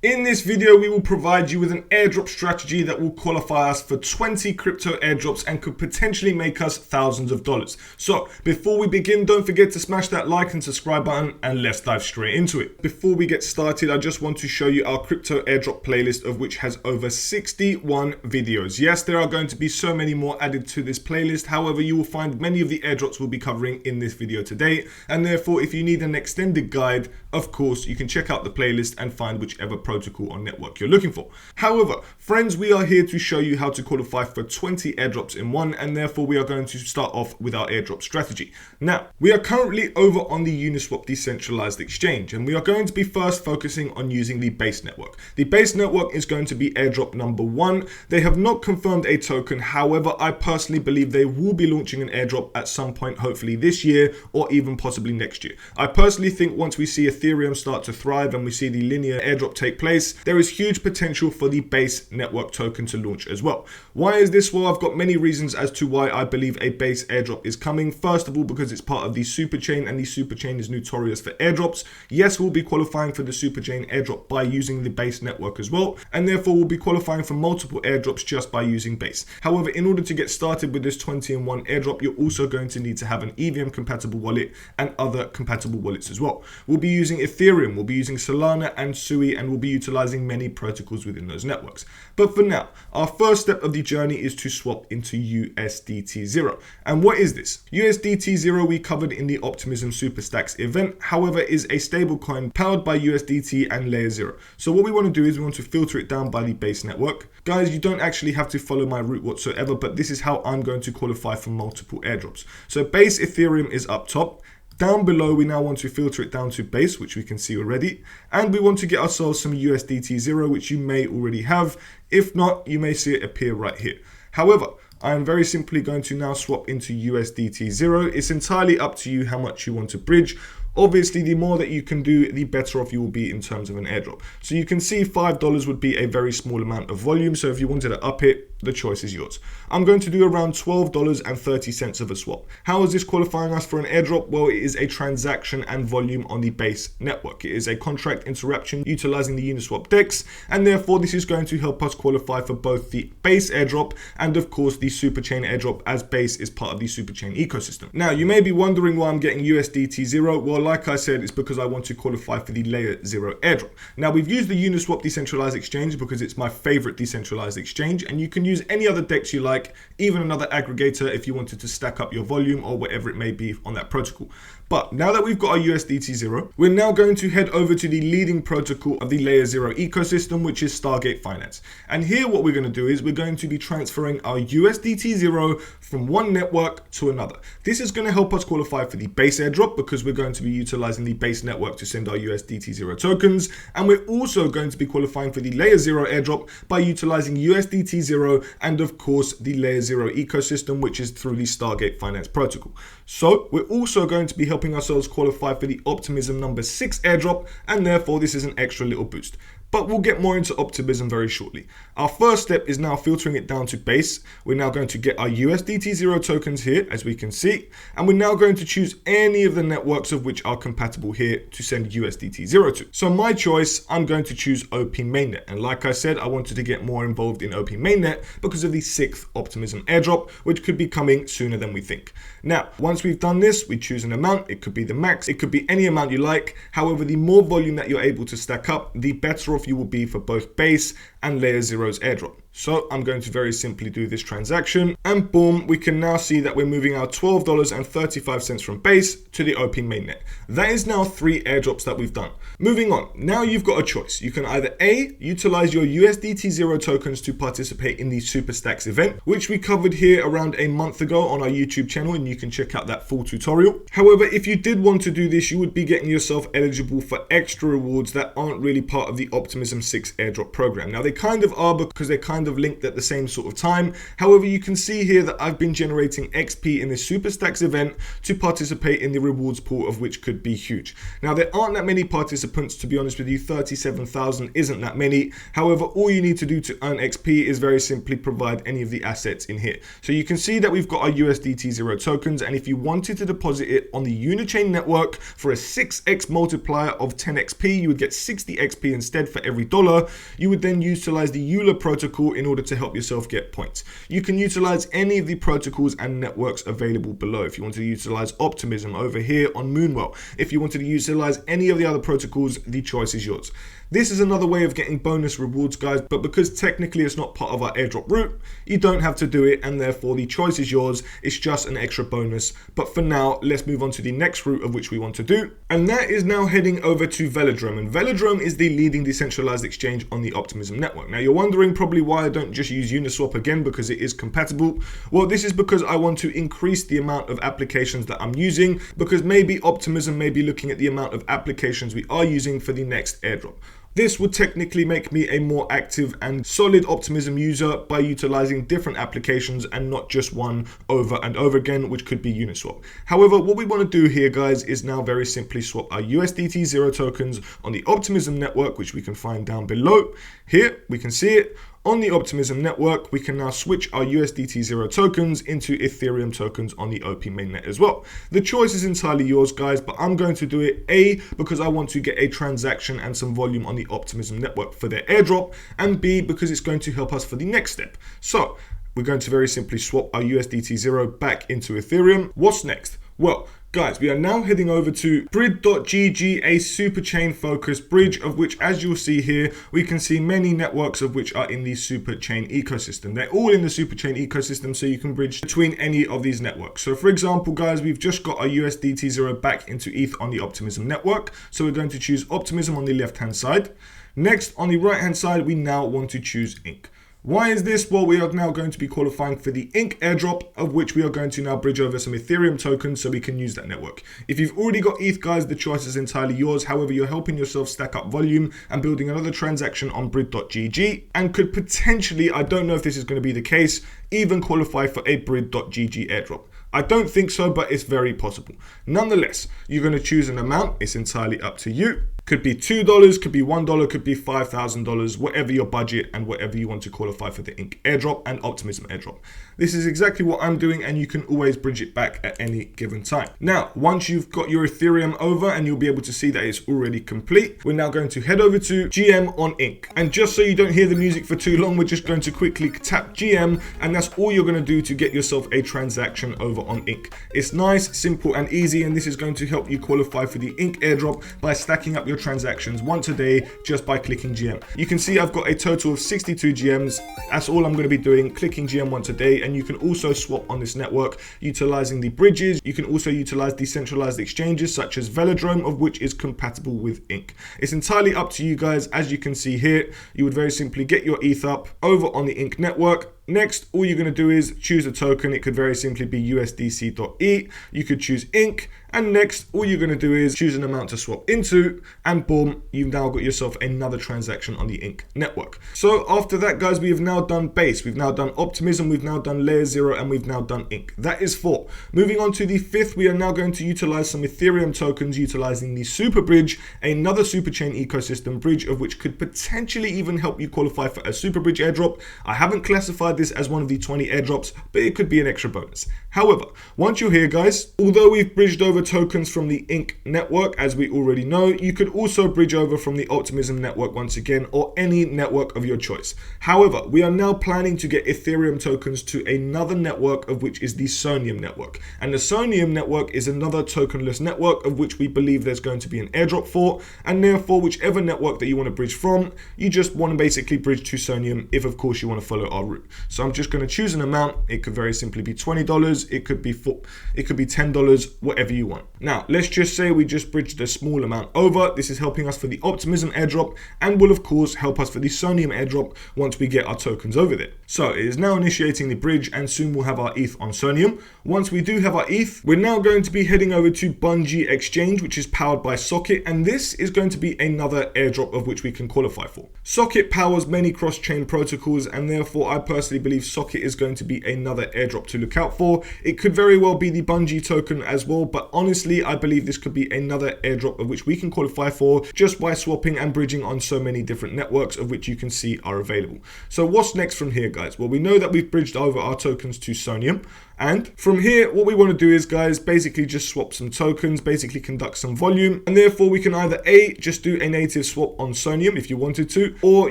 In this video, we will provide you with an airdrop strategy that will qualify us for 20 crypto airdrops and could potentially make us thousands of dollars. So before we begin, don't forget to smash that like and subscribe button and let's dive straight into it. Before we get started, I just want to show you our crypto airdrop playlist, of which has over 61 videos. Yes, there are going to be so many more added to this playlist. However, you will find many of the airdrops we'll be covering in this video today. And therefore, if you need an extended guide, of course, you can check out the playlist and find whichever protocol or network you're looking for. However, friends, we are here to show you how to qualify for 20 airdrops in one, and therefore we are going to start off with our airdrop strategy. Now, we are currently over on the Uniswap decentralized exchange, and we are going to be first focusing on using the base network. The base network is going to be airdrop number 1. They have not confirmed a token. However, I personally believe they will be launching an airdrop at some point, hopefully this year or even possibly next year. I personally think once we see Ethereum start to thrive and we see the linear airdrop take place, there is huge potential for the base network token to launch as well. Why is this? Well, I've got many reasons as to why I believe a base airdrop is coming. First of all, because it's part of the superchain, and the superchain is notorious for airdrops. Yes, we'll be qualifying for the superchain airdrop by using the base network as well, and therefore we'll be qualifying for multiple airdrops just by using base. However, in order to get started with this 20-in-1 airdrop, you're also going to need to have an EVM compatible wallet and other compatible wallets as well. We'll be using Ethereum, we'll be using Solana and Sui, and we'll be utilizing many protocols within those networks. But for now, our first step of the journey is to swap into USDT0. And what is this? USDT0 we covered in the Optimism Superstacks event, however, is a stablecoin powered by USDT and Layer 0. So what we want to do is we want to filter it down by the base network. Guys, you don't actually have to follow my route whatsoever, but this is how I'm going to qualify for multiple airdrops. So base Ethereum is up top. Down below, we now want to filter it down to base, which we can see already. And we want to get ourselves some USDT0, which you may already have. If not, you may see it appear right here. However, I am very simply going to now swap into USDT0. It's entirely up to you how much you want to bridge. Obviously, the more that you can do, the better off you will be in terms of an airdrop. So you can see $5 would be a very small amount of volume. So if you wanted to up it, the choice is yours. I'm going to do around $12.30 of a swap. How is this qualifying us for an airdrop? Well, it is a transaction and volume on the base network. It is a contract interruption utilizing the Uniswap DEX, and therefore this is going to help us qualify for both the base airdrop and of course the superchain airdrop, as base is part of the superchain ecosystem. Now, you may be wondering why I'm getting USDT0. Well, like I said, it's because I want to qualify for the Layer 0 airdrop. Now, we've used the Uniswap decentralized exchange because it's my favorite decentralized exchange, and you can use any other DEX you like, even another aggregator if you wanted to stack up your volume or whatever it may be on that protocol. But now that we've got our USDT0, we're now going to head over to the leading protocol of the Layer 0 ecosystem, which is Stargate Finance. And here what we're going to do is we're going to be transferring our USDT0 from one network to another. This is going to help us qualify for the base airdrop because we're going to be utilizing the base network to send our USDT0 tokens. And we're also going to be qualifying for the Layer 0 airdrop by utilizing USDT0 and of course the Layer 0 ecosystem, which is through the Stargate Finance protocol. So we're also going to be helping ourselves qualify for the Optimism number 6 airdrop, and therefore this is an extra little boost. But we'll get more into Optimism very shortly. Our first step is now filtering it down to base. We're now going to get our USDT0 tokens here, as we can see, and we're now going to choose any of the networks of which are compatible here to send USDT0 to. So my choice, I'm going to choose OP Mainnet. And like I said, I wanted to get more involved in OP Mainnet because of the 6th Optimism airdrop, which could be coming sooner than we think. Now, once we've done this, we choose an amount. It could be the max, it could be any amount you like. However, the more volume that you're able to stack up, the better off you will be for both base and Layer 0's airdrop. So I'm going to very simply do this transaction, and boom, we can now see that we're moving our $12.35 from base to the OP mainnet. That is now 3 airdrops that we've done. Moving on, now you've got a choice. You can either A, utilize your USDT0 tokens to participate in the Superstacks event, which we covered here around a month ago on our YouTube channel, and you can check out that full tutorial. However, if you did want to do this, you would be getting yourself eligible for extra rewards that aren't really part of the Optimism 6 airdrop program. Now, they kind of are because they're kind kind of linked at the same sort of time. However, you can see here that I've been generating XP in this Super Stacks event to participate in the rewards pool, of which could be huge. Now, there aren't that many participants, to be honest with you. 37,000 isn't that many. However, all you need to do to earn XP is very simply provide any of the assets in here. So you can see that we've got our USDT 0 tokens, and if you wanted to deposit it on the Unichain network for a 6x multiplier of 10 XP, you would get 60 XP instead for every dollar. You would then utilize the Euler protocol in order to help yourself get points. You can utilize any of the protocols and networks available below. If you want to utilize Optimism over here on Moonwell, if you wanted to utilize any of the other protocols, the choice is yours. This is another way of getting bonus rewards, guys, but because technically it's not part of our airdrop route, you don't have to do it, and therefore the choice is yours. It's just an extra bonus. But for now, let's move on to the next route of which we want to do, and that is now heading over to Velodrome. And Velodrome is the leading decentralized exchange on the Optimism network. Now, you're wondering probably why I don't just use Uniswap again, because it is compatible. Well, this is because I want to increase the amount of applications that I'm using, because maybe Optimism may be looking at the amount of applications we are using for the next airdrop. This would technically make me a more active and solid Optimism user by utilizing different applications and not just one over and over again, which could be Uniswap. However, what we want to do here, guys, is now very simply swap our USDT 0 tokens on the Optimism network, which we can find down below. Here, we can see it. On the Optimism network, we can now switch our USDT 0 tokens into Ethereum tokens on the OP mainnet as well. The choice is entirely yours, guys, but I'm going to do it A, because I want to get a transaction and some volume on the Optimism network for their airdrop, and B, because it's going to help us for the next step. So we're going to very simply swap our USDT 0 back into Ethereum. What's next? Well, guys, we are now heading over to Brid.gg, a super chain focused bridge, of which, as you'll see here, we can see many networks of which are in the super chain ecosystem. They're all in the super chain ecosystem, so you can bridge between any of these networks. So for example, guys, we've just got our USDT 0 back into ETH on the Optimism network. So we're going to choose Optimism on the left-hand side. Next, on the right-hand side, we now want to choose INC. Why is this? Well, we are now going to be qualifying for the INC airdrop, of which we are going to now bridge over some Ethereum tokens so we can use that network. If you've already got ETH, guys, the choice is entirely yours. However, you're helping yourself stack up volume and building another transaction on Brid.gg, and could potentially, I don't know if this is going to be the case, even qualify for a Brid.gg airdrop. I don't think so, but it's very possible. Nonetheless, you're going to choose an amount. It's entirely up to you. Could be $2, could be $1, could be $5,000, whatever your budget and whatever you want to qualify for the INC airdrop and Optimism airdrop. This is exactly what I'm doing, and you can always bridge it back at any given time. Now, once you've got your Ethereum over, and you'll be able to see that it's already complete, we're now going to head over to GM on INC. And just so you don't hear the music for too long, we're just going to quickly tap GM, and that's all you're going to do to get yourself a transaction over on INC. It's nice, simple, and easy, and this is going to help you qualify for the INC airdrop by stacking up your transactions once a day just by clicking GM. You can see I've got a total of 62 GMs. That's all I'm going to be doing, clicking GM once a day. And you can also swap on this network utilizing the bridges. You can also utilize decentralized exchanges such as Velodrome, of which is compatible with INC. It's entirely up to you guys. As you can see here, you would very simply get your ETH up over on the INC network. Next, all you're going to do is choose a token. It could very simply be USDC.E. You could choose INC. And next, all you're going to do is choose an amount to swap into, and boom, you've now got yourself another transaction on the INC network. So after that, guys, we have now done base, we've now done Optimism, we've now done layer 0, and we've now done INC. That is 4. Moving on to the 5th, we are now going to utilize some Ethereum tokens utilizing the Super Bridge, another super chain ecosystem bridge, of which could potentially even help you qualify for a Super Bridge airdrop. I haven't classified this as one of the 20 airdrops, but it could be an extra bonus. However, once you're here, guys, although we've bridged over tokens from the INC network, as we already know, you could also bridge over from the Optimism network once again, or any network of your choice. However, we are now planning to get Ethereum tokens to another network, of which is the Sonium network. And the Sonium network is another tokenless network, of which we believe there's going to be an airdrop for, and therefore whichever network that you want to bridge from, you just want to basically bridge to Sonium if of course you want to follow our route. So I'm just going to choose an amount. It could very simply be $20. It could be $10, whatever you want. Now, let's just say we just bridged a small amount over. This is helping us for the Optimism airdrop and will of course help us for the Sonium airdrop once we get our tokens over there. So it is now initiating the bridge and soon we'll have our ETH on Sonium. Once we do have our ETH, we're now going to be heading over to Bungee Exchange, which is powered by Socket, and this is going to be another airdrop of which we can qualify for. Socket powers many cross-chain protocols, and therefore I personally believe Socket is going to be another airdrop to look out for. It could very well be the Bungee token as well, but honestly I believe this could be another airdrop of which we can qualify for just by swapping and bridging on so many different networks of which you can see are available. So what's next from here, guys? Well, we know that we've bridged over our tokens to Sonium. And from here, what we want to do is, guys, basically just swap some tokens, basically conduct some volume. And therefore, we can either A, just do a native swap on Sonium if you wanted to, or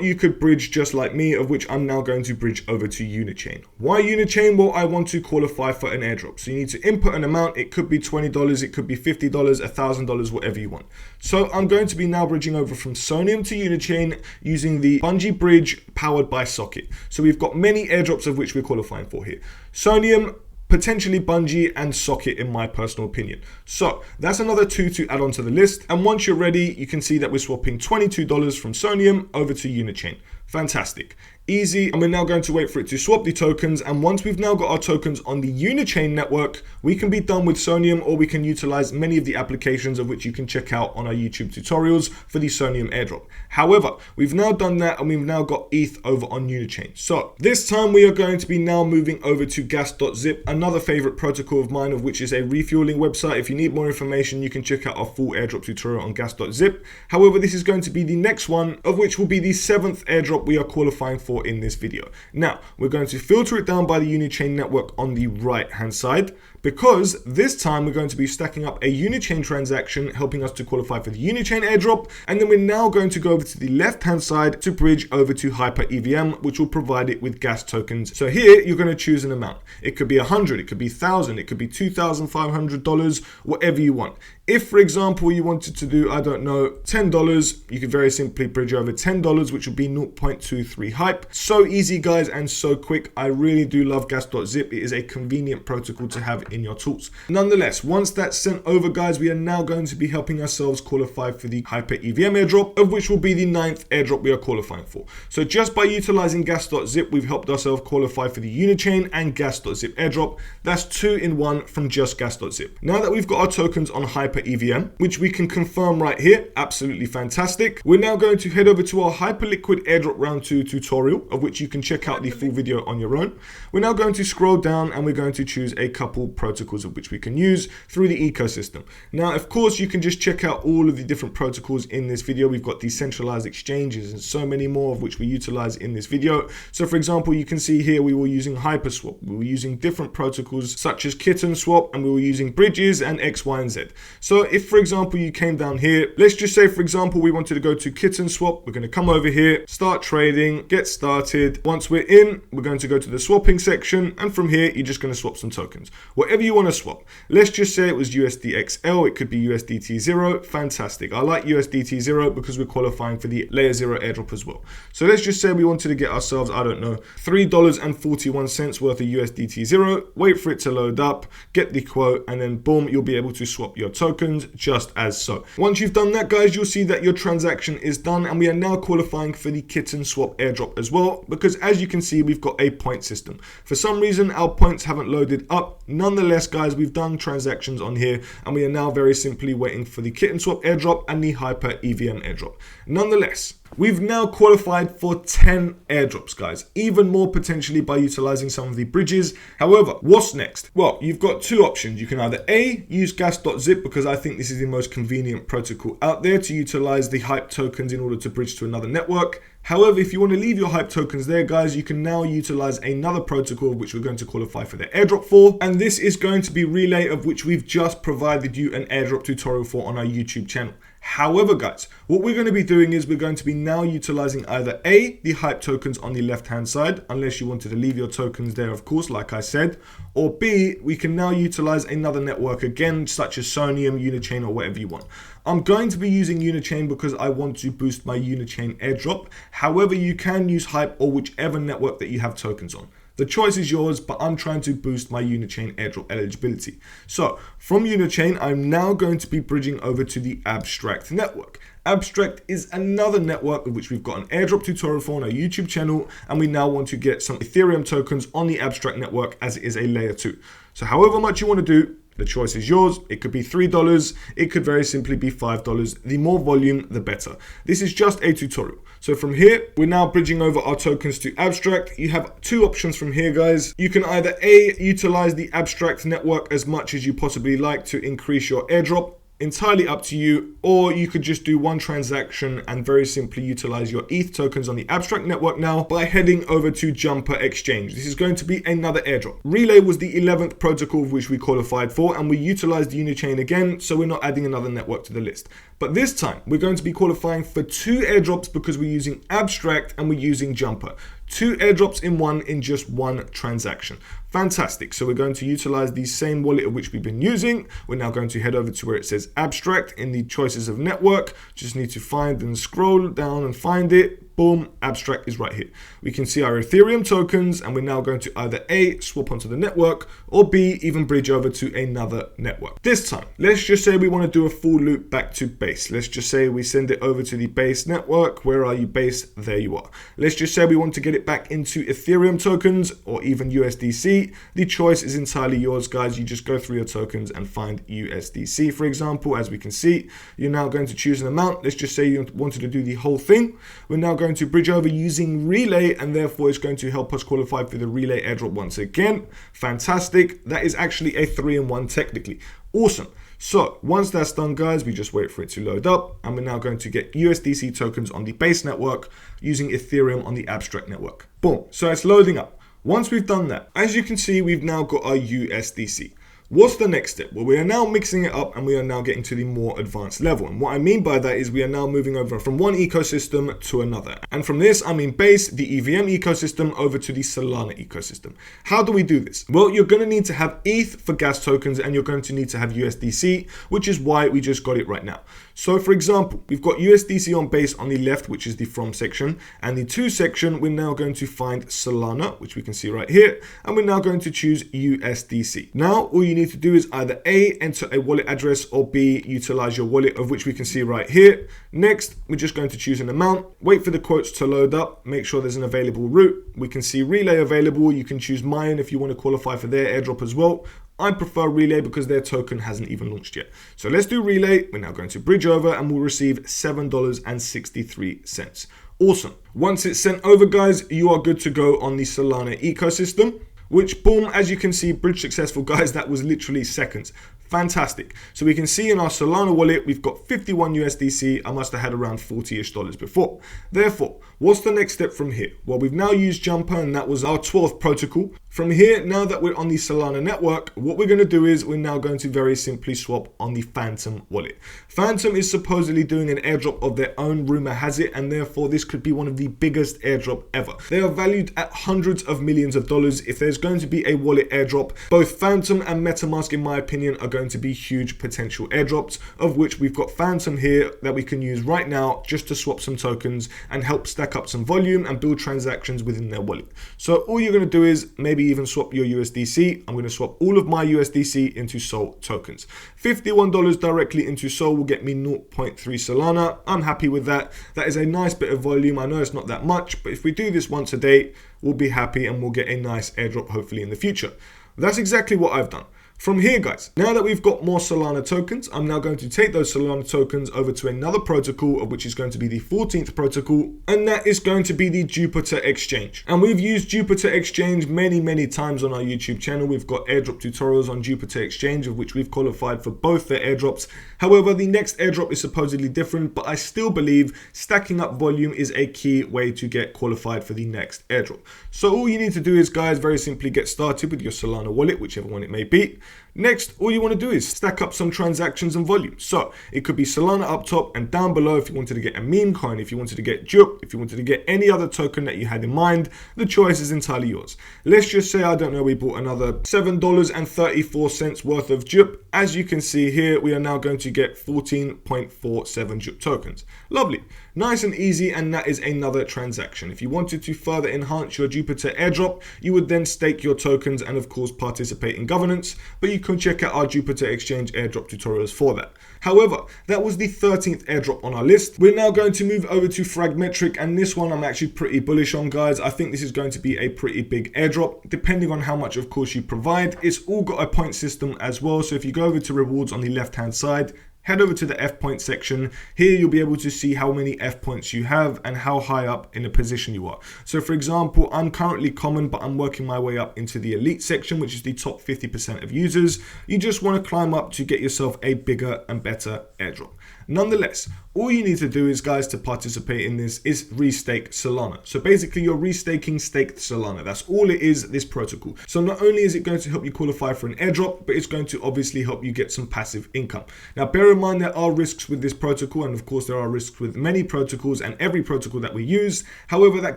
you could bridge just like me, of which I'm now going to bridge over to Unichain. Why Unichain? Well, I want to qualify for an airdrop. So you need to input an amount. It could be $20, it could be $50, $1,000, whatever you want. So I'm going to be now bridging over from Sonium to Unichain using the Bungee bridge powered by Socket. So we've got many airdrops of which we're qualifying for here. Sonium, potentially Bungee, and Socket in my personal opinion. So that's another 2 to add on to the list. And once you're ready, you can see that we're swapping $22 from Sonium over to Unichain. Fantastic. Easy. And we're now going to wait for it to swap the tokens. And once we've now got our tokens on the Unichain network, we can be done with Sonium, or we can utilize many of the applications of which you can check out on our YouTube tutorials for the Sonium airdrop. However, we've now done that and we've now got ETH over on Unichain. So this time we are going to be now moving over to gas.zip, another favorite protocol of mine, of which is a refueling website. If you need more information, you can check out our full airdrop tutorial on gas.zip. However, this is going to be the next one, of which will be the 7th airdrop we are qualifying for in this video. Now, we're going to filter it down by the Unichain network on the right hand side, because this time we're going to be stacking up a Unichain transaction, helping us to qualify for the Unichain airdrop. And then we're now going to go over to the left hand side to bridge over to Hyper EVM, which will provide it with gas tokens. So here you're going to choose an amount. It could be 100, it could be 1,000, it could be $2,500, whatever you want. If, for example, you wanted to do, I don't know, $10, you could very simply bridge over $10, which would be 0.23 hype. So easy, guys, and so quick. I really do love gas.zip. It is a convenient protocol to have in your tools. Nonetheless, once that's sent over, guys, we are now going to be helping ourselves qualify for the Hyper EVM airdrop, of which will be the 9th airdrop we are qualifying for. So just by utilizing gas.zip, we've helped ourselves qualify for the Unichain and gas.zip airdrop. That's 2 in 1 from just gas.zip. Now that we've got our tokens on Hyper EVM, which we can confirm right here, absolutely fantastic. We're now going to head over to our Hyperliquid airdrop round 2 tutorial, of which you can check out the full video on your own. We're now going to scroll down and we're going to choose a couple protocols of which we can use through the ecosystem. Now, of course, you can just check out all of the different protocols in this video. We've got decentralized exchanges and so many more of which we utilize in this video. So for example, you can see here we were using Hyperswap, we were using different protocols such as Kitten Swap, and we were using bridges and X, Y, and Z. So if, for example, you came down here, let's just say, for example, we wanted to go to Kitten Swap. We're going to come over here, start trading, get started. Once we're in, we're going to go to the swapping section. And from here, you're just going to swap some tokens, whatever you want to swap. Let's just say it was USDXL. It could be USDT0. Fantastic. I like USDT0 because we're qualifying for the layer 0 airdrop as well. So let's just say we wanted to get ourselves, I don't know, $3.41 worth of USDT0. Wait for it to load up, get the quote, and then boom, you'll be able to swap your tokens just as so. Once you've done that, guys, you'll see that your transaction is done, and we are now qualifying for the Kitten Swap airdrop as well, because as you can see, we've got a point system. For some reason, our points haven't loaded up. Nonetheless, guys, we've done transactions on here, and we are now very simply waiting for the Kitten Swap airdrop and the Hyper EVM airdrop. Nonetheless, we've now qualified for 10 airdrops, guys, even more potentially by utilizing some of the bridges. However, what's next? Well, you've got two options. You can either A, use gas.zip, because I think this is the most convenient protocol out there to utilize the hype tokens in order to bridge to another network. However, if you want to leave your hype tokens there, guys, you can now utilize another protocol which we're going to qualify for the airdrop for, and this is going to be Relay, of which we've just provided you an airdrop tutorial for on our YouTube channel. However, guys, what we're going to be doing is we're going to be now utilizing either A, the hype tokens on the left hand side, unless you wanted to leave your tokens there, of course, like I said, or B, we can now utilize another network again, such as Sonium, Unichain, or whatever you want. I'm going to be using Unichain because I want to boost my Unichain airdrop. However, you can use hype or whichever network that you have tokens on. The choice is yours, but I'm trying to boost my Unichain airdrop eligibility. So from Unichain, I'm now going to be bridging over to the Abstract network. Abstract is another network of which we've got an airdrop tutorial for on our YouTube channel, and we now want to get some Ethereum tokens on the Abstract network as it is a layer 2. So however much you want to do, the choice is yours. It could be $3. It could very simply be $5. The more volume, the better. This is just a tutorial. So from here, we're now bridging over our tokens to Abstract. You have two options from here, guys. You can either A, utilize the Abstract network as much as you possibly like to increase your airdrop. Entirely up to you, or you could just do one transaction and very simply utilize your ETH tokens on the Abstract network now by heading over to Jumper Exchange. This is going to be another airdrop. Relay was the 11th protocol of which we qualified for, and we utilized Unichain again, so we're not adding another network to the list. But this time, we're going to be qualifying for 2 airdrops because we're using Abstract and we're using Jumper. 2 airdrops in one in just one transaction. Fantastic. So we're going to utilize the same wallet of which we've been using. We're now going to head over to where it says Abstract in the choices of network. Just need to find and scroll down and find it. Boom, Abstract is right here. We can see our Ethereum tokens, and we're now going to either A, swap onto the network, or B, even bridge over to another network. This time, let's just say we want to do a full loop back to base. Let's just say we send it over to the base network. Where are you, base? There you are. Let's just say we want to get it back into Ethereum tokens or even USDC. The choice is entirely yours, guys. You just go through your tokens and find USDC, for example. As we can see, you're now going to choose an amount. Let's just say you wanted to do the whole thing. We're now going to bridge over using Relay, and therefore it's going to help us qualify for the Relay airdrop once again. Fantastic. That is actually a 3-in-1 technically. Awesome. So once that's done, guys, we just wait for it to load up, and we're now going to get USDC tokens on the base network using Ethereum on the Abstract network. Boom. So it's loading up. Once we've done that, as you can see, we've now got our USDC. What's the next step? Well, we are now mixing it up and we are now getting to the more advanced level. And what I mean by that is we are now moving over from one ecosystem to another. And from this, I mean base, the EVM ecosystem, over to the Solana ecosystem. How do we do this? Well, you're going to need to have ETH for gas tokens, and you're going to need to have USDC, which is why we just got it right now. So for example, we've got USDC on base on the left, which is the from section, and the to section, we're now going to find Solana, which we can see right here, and we're now going to choose USDC. Now, all you need to do is either A, enter a wallet address, or B, utilize your wallet, of which we can see right here. Next, we're just going to choose an amount, wait for the quotes to load up, make sure there's an available route. We can see Relay available. You can choose mine if you want to qualify for their airdrop as well. I prefer Relay because their token hasn't even launched yet. So let's do Relay. We're now going to bridge over and we'll receive $7.63. Awesome. Once it's sent over, guys, you are good to go on the Solana ecosystem, which, boom, as you can see, bridge successful, guys. That was literally seconds. Fantastic. So we can see in our Solana wallet, we've got 51 USDC. I must have had around $40-ish before. Therefore, what's the next step from here? Well, we've now used Jumper, and that was our 12th protocol. From here, now that we're on the Solana network, what we're going to do is we're now going to very simply swap on the Phantom wallet. Phantom is supposedly doing an airdrop of their own, rumor has it, and therefore this could be one of the biggest airdrop ever. They are valued at hundreds of millions of dollars. If there's going to be a wallet airdrop, both Phantom and MetaMask, in my opinion, are going to be huge potential airdrops, of which we've got Phantom here that we can use right now just to swap some tokens and help stack up some volume and build transactions within their wallet. So all you're going to do is maybe even swap your USDC. I'm going to swap all of my USDC into Sol tokens. $51 directly into Sol will get me 0.3 Solana. I'm happy with that. That is a nice bit of volume. I know it's not that much, but if we do this once a day, we'll be happy and we'll get a nice airdrop hopefully in the future. That's exactly what I've done. From here, guys, now that we've got more Solana tokens, I'm now going to take those Solana tokens over to another protocol, of which is going to be the 14th protocol, and that is going to be the Jupiter Exchange. And we've used Jupiter Exchange many times on our YouTube channel. We've got airdrop tutorials on Jupiter Exchange, of which we've qualified for both their airdrops. However, the next airdrop is supposedly different, but I still believe stacking up volume is a key way to get qualified for the next airdrop. So all you need to do is, guys, very simply get started with your Solana wallet, whichever one it may be. Next, all you want to do is stack up some transactions and volume. So it could be Solana up top, and down below if you wanted to get a meme coin, if you wanted to get Jup, if you wanted to get any other token that you had in mind, the choice is entirely yours. Let's just say, I don't know, we bought another $7.34 worth of Jup. As you can see here, we are now going to get 14.47 Jup tokens. Lovely. Nice and easy, and that is another transaction. If you wanted to further enhance your Jupiter airdrop, you would then stake your tokens and of course participate in governance, but you can check out our Jupiter Exchange airdrop tutorials for that. However, that was the 13th airdrop on our list. We're now going to move over to Fragmetric, and this one I'm actually pretty bullish on, guys. I think this is going to be a pretty big airdrop, depending on how much of course you provide. It's all got a point system as well, so if you go over to rewards on the left hand side, head over to the F point section. Here you'll be able to see how many F points you have and how high up in a position you are. So for example, I'm currently common, but I'm working my way up into the elite section, which is the top 50% of users. You just want to climb up to get yourself a bigger and better airdrop. Nonetheless, all you need to do is, guys, to participate in this is restake Solana. So basically you're restaking staked Solana. That's all it is, this protocol. So not only is it going to help you qualify for an airdrop, but it's going to obviously help you get some passive income. Now, bear in mind there are risks with this protocol, and of course there are risks with many protocols and every protocol that we use. However, that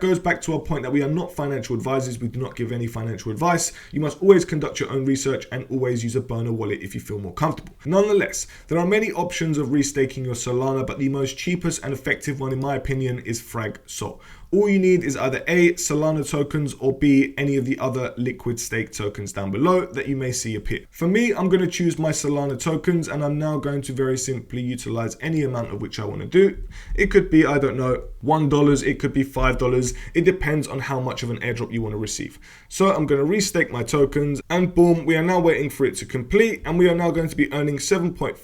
goes back to our point that we are not financial advisors. We do not give any financial advice. You must always conduct your own research and always use a burner wallet if you feel more comfortable. Nonetheless, there are many options of restaking your Solana, but the most cheapest and effective one in my opinion is FragSol. All you need is either A, Solana tokens, or B, any of the other liquid stake tokens down below that you may see appear. For me, I'm going to choose my Solana tokens, and I'm now going to very simply utilize any amount of which I want to do. It could be, I don't know, $1, it could be $5. It depends on how much of an airdrop you want to receive. So I'm going to restake my tokens, and boom, we are now waiting for it to complete, and we are now going to be earning 7.44%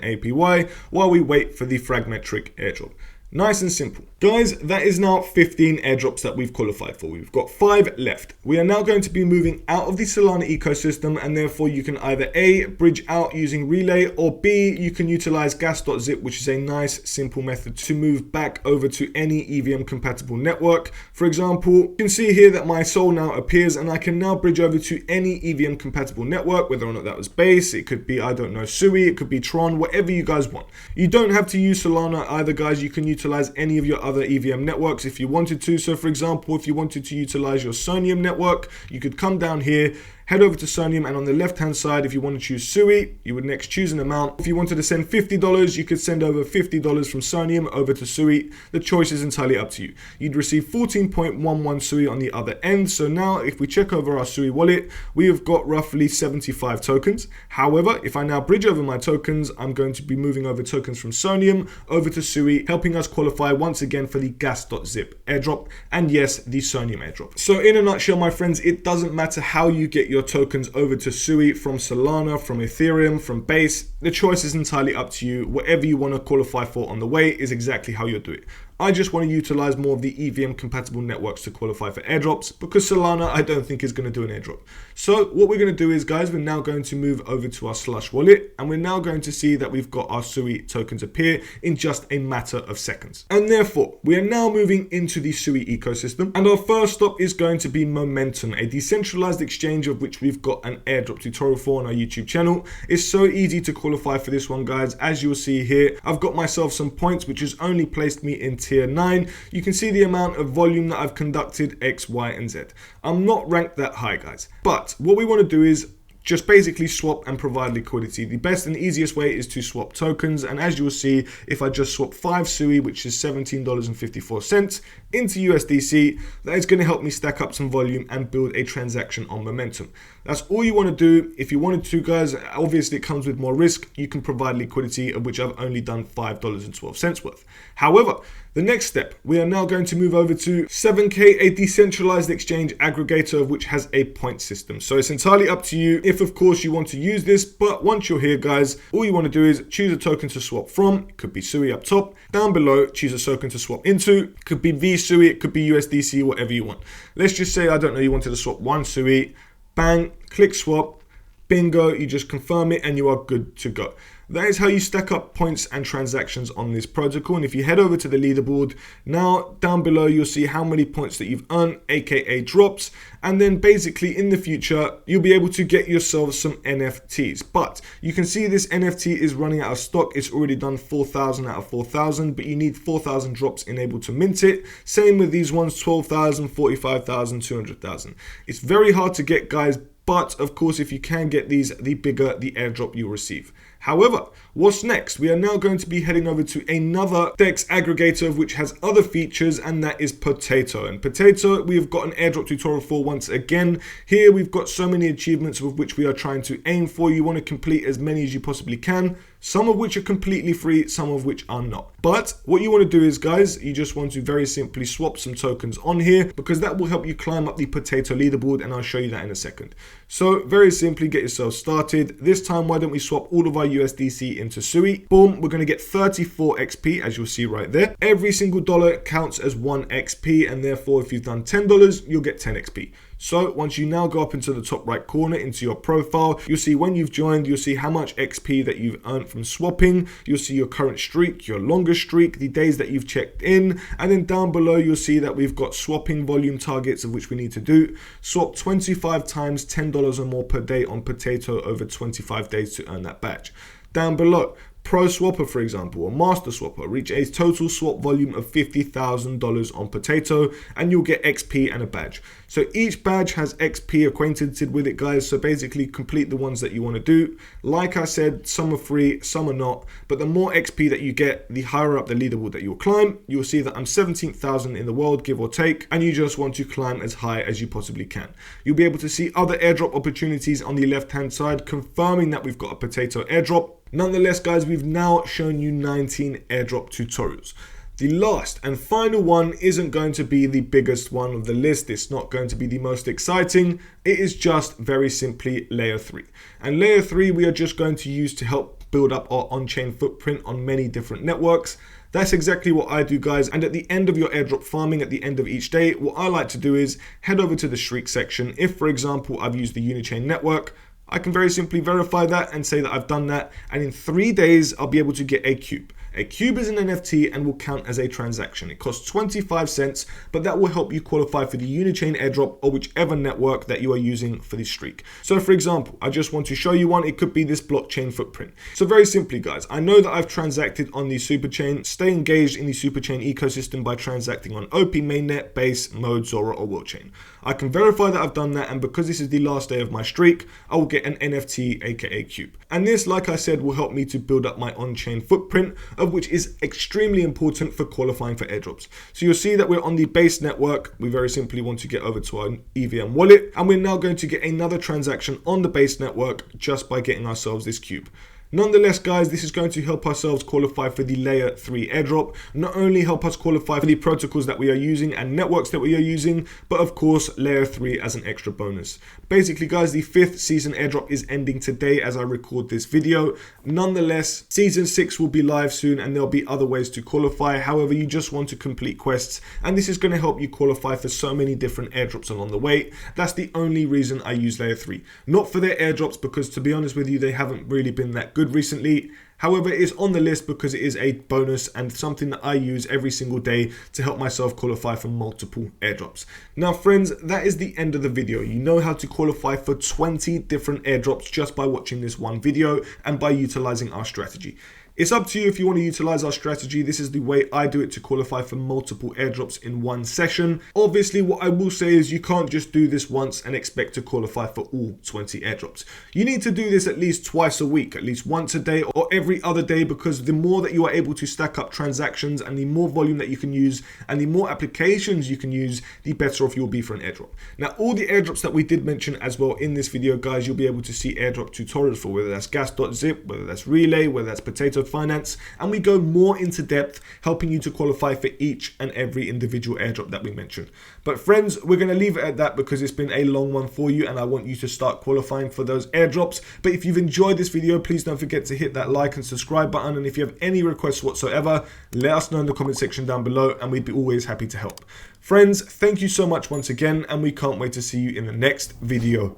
APY while we wait for the Fragmetric airdrop. Nice and simple. Guys, that is now 15 airdrops that we've qualified for. We've got 5 left. We are now going to be moving out of the Solana ecosystem, and therefore you can either A, bridge out using Relay, or B, you can utilize gas.zip, which is a nice simple method to move back over to any EVM compatible network. For example, you can see here that my Sol now appears, and I can now bridge over to any EVM compatible network, whether or not that was Base, it could be, I don't know, Sui, it could be Tron, whatever you guys want. You don't have to use Solana either, guys. You can utilize any of your other EVM networks if you wanted to. So for example, if you wanted to utilize your Sonium network, you could come down here, head over to Sonium, and on the left hand side, if you want to choose Sui, you would next choose an amount. If you wanted to send $50, you could send over $50 from Sonium over to Sui. The choice is entirely up to you. You'd receive 14.11 Sui on the other end. So now if we check over our Sui wallet, we have got roughly 75 tokens. However, if I now bridge over my tokens, I'm going to be moving over tokens from Sonium over to Sui, helping us qualify once again for the gas.zip airdrop, and yes, the Sonium airdrop. So in a nutshell, my friends, it doesn't matter how you get your tokens over to Sui from Solana, from Ethereum, from Base. The choice is entirely up to you. Whatever you want to qualify for on the way is exactly how you'll do it. I just want to utilize more of the EVM compatible networks to qualify for airdrops, because Solana I don't think is going to do an airdrop. So what we're going to do is, guys, we're now going to move over to our Slush wallet, and we're now going to see that we've got our Sui tokens appear in just a matter of seconds. And therefore, we are now moving into the Sui ecosystem, and our first stop is going to be Momentum, a decentralized exchange of which we've got an airdrop tutorial for on our YouTube channel. It's so easy to qualify for this one, guys. As you'll see here, I've got myself some points, which has only placed me in tier 9. You can see the amount of volume that I've conducted, X, Y, and Z. I'm not ranked that high, guys. But what we want to do is just basically swap and provide liquidity. The best and easiest way is to swap tokens, and as you will see, if I just swap 5 Sui, which is $17.54, into USDC, that is going to help me stack up some volume and build a transaction on Momentum. That's all you want to do. If you wanted to, guys, obviously it comes with more risk. You can provide liquidity, of which I've only done $5.12 worth. However, the next step, we are now going to move over to 7K, a decentralized exchange aggregator of which has a point system. So it's entirely up to you if, of course, you want to use this. But once you're here, guys, all you want to do is choose a token to swap from. It could be Sui up top. Down below, choose a token to swap into. It could be vSui, it could be USDC, whatever you want. Let's just say, I don't know, you wanted to swap 1 Sui. Bang, click swap. Bingo, you just confirm it and you are good to go. That is how you stack up points and transactions on this protocol. And if you head over to the leaderboard, now down below you'll see how many points that you've earned, aka drops. And then basically in the future, you'll be able to get yourself some NFTs. But you can see this NFT is running out of stock. It's already done 4,000 out of 4,000, but you need 4,000 drops enabled to mint it. Same with these ones, 12,000, 45,000, 200,000. It's very hard to get, guys. But of course, if you can get these, the bigger the airdrop you'll receive. However, what's next? We are now going to be heading over to another DEX aggregator which has other features, and that is Potato. And Potato, we've got an airdrop tutorial for once again. Here we've got so many achievements with which we are trying to aim for. You want to complete as many as you possibly can, some of which are completely free, some of which are not. But what you want to do is, guys, you just want to very simply swap some tokens on here, because that will help you climb up the Potato leaderboard, and I'll show you that in a second. So very simply, get yourself started. This time, why don't we swap all of our USDC into SUI? Boom, we're going to get 34 XP, as you'll see right there. Every single dollar counts as 1 XP, and therefore if you've done $10, you'll get 10 XP. So once you now go up into the top right corner into your profile, you'll see when you've joined, you'll see how much XP that you've earned from swapping. You'll see your current streak, your longest streak, the days that you've checked in. And then down below, you'll see that we've got swapping volume targets of which we need to do. Swap 25 times $10 or more per day on Potato over 25 days to earn that badge. Down below, Pro Swapper, for example, or Master Swapper, reach a total swap volume of $50,000 on Potato, and you'll get XP and a badge. So each badge has XP acquainted with it, guys. So basically complete the ones that you want to do. Like I said, some are free, some are not. But the more XP that you get, the higher up the leaderboard that you'll climb. You'll see that I'm 17,000 in the world, give or take. And you just want to climb as high as you possibly can. You'll be able to see other airdrop opportunities on the left-hand side, confirming that we've got a Potato airdrop. Nonetheless, guys, we've now shown you 19 airdrop tutorials. The last and final one isn't going to be the biggest one of the list. It's not going to be the most exciting. It is just very simply layer 3. And layer 3 we are just going to use to help build up our on-chain footprint on many different networks. That's exactly what I do, guys. And at the end of your airdrop farming, at the end of each day, what I like to do is head over to the streak section. If, for example, I've used the Unichain network, I can very simply verify that and say that I've done that. And in 3 days, I'll be able to get a cube. A cube is an NFT and will count as a transaction. It costs 25 cents, but that will help you qualify for the Unichain airdrop or whichever network that you are using for this streak. So for example, I just want to show you one. It could be this blockchain footprint. So very simply, guys, I know that I've transacted on the superchain. Stay engaged in the superchain ecosystem by transacting on OP mainnet, Base, Mode, Zora, or WorldChain. I can verify that I've done that, and because this is the last day of my streak, I will get an NFT, aka cube. And this, like I said, will help me to build up my on-chain footprint, of which is extremely important for qualifying for airdrops. So you'll see that we're on the Base network. We very simply want to get over to our EVM wallet, and we're now going to get another transaction on the Base network just by getting ourselves this cube. Nonetheless, guys, this is going to help ourselves qualify for the layer 3 airdrop. Not only help us qualify for the protocols that we are using and networks that we are using, but of course, layer 3 as an extra bonus. Basically, guys, the 5th season airdrop is ending today as I record this video. Nonetheless, season 6 will be live soon, and there'll be other ways to qualify. However, you just want to complete quests, and this is going to help you qualify for so many different airdrops along the way. That's the only reason I use layer 3. Not for their airdrops, because to be honest with you, they haven't really been that good recently. However, it is on the list because it is a bonus and something that I use every single day to help myself qualify for multiple airdrops. Now, friends, that is the end of the video. You know how to qualify for 20 different airdrops just by watching this one video and by utilizing our strategy. It's up to you if you want to utilize our strategy. This is the way I do it to qualify for multiple airdrops in one session. Obviously, what I will say is you can't just do this once and expect to qualify for all 20 airdrops. You need to do this at least twice a week, at least once a day or every other day, because the more that you are able to stack up transactions and the more volume that you can use and the more applications you can use, the better off you'll be for an airdrop. Now, all the airdrops that we did mention as well in this video, guys, you'll be able to see airdrop tutorials for, whether that's gas.zip, whether that's relay, whether that's Potato Finance, and we go more into depth, helping you to qualify for each and every individual airdrop that we mentioned. But friends, we're going to leave it at that because it's been a long one for you and I want you to start qualifying for those airdrops. But if you've enjoyed this video, please don't forget to hit that like and subscribe button, and if you have any requests whatsoever, let us know in the comment section down below and we'd be always happy to help. Friends, thank you so much once again, and we can't wait to see you in the next video.